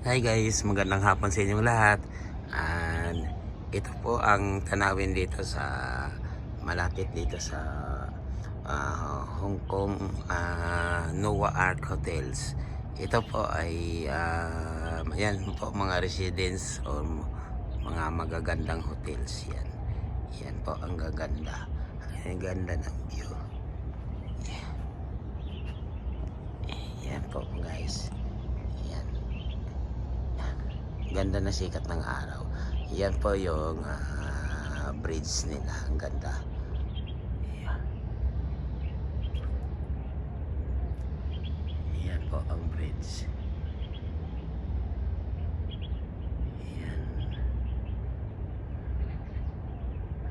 Hi guys, magandang hapon sa inyong lahat. And ito po ang tanawin dito sa malapit dito sa Hong Kong Noah Ark Hotels. Ito po ay yan po mga residence o mga magagandang hotels yan. Yan po ang gaganda. Ang ganda ng view. Yan po guys. Ganda na sikat ng araw. Yan po yung bridge nila. Ang ganda. Yan po ang bridge. Yan.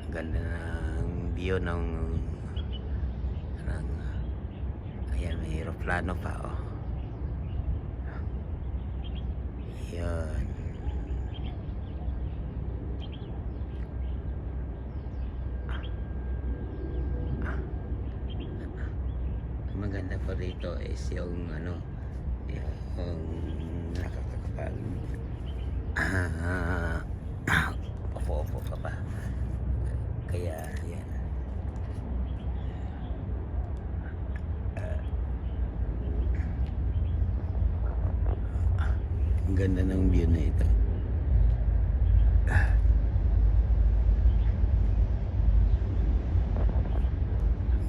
Ang ganda ng view ng ayan, may aeroplano pa oh. Yan. Maganda po rito is yung yung nakakapag opo-opo pa ba, kaya yan ang ganda ng view na ito.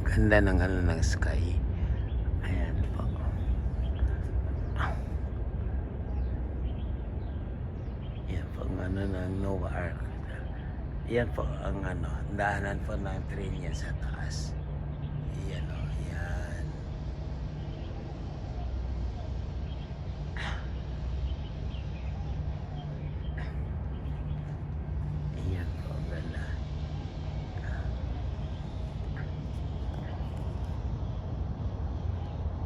Ganda ng ng sky. Ayan po. Yan po ang ng Noah Ark. Yan po ang daanan po ng train yan sa taas.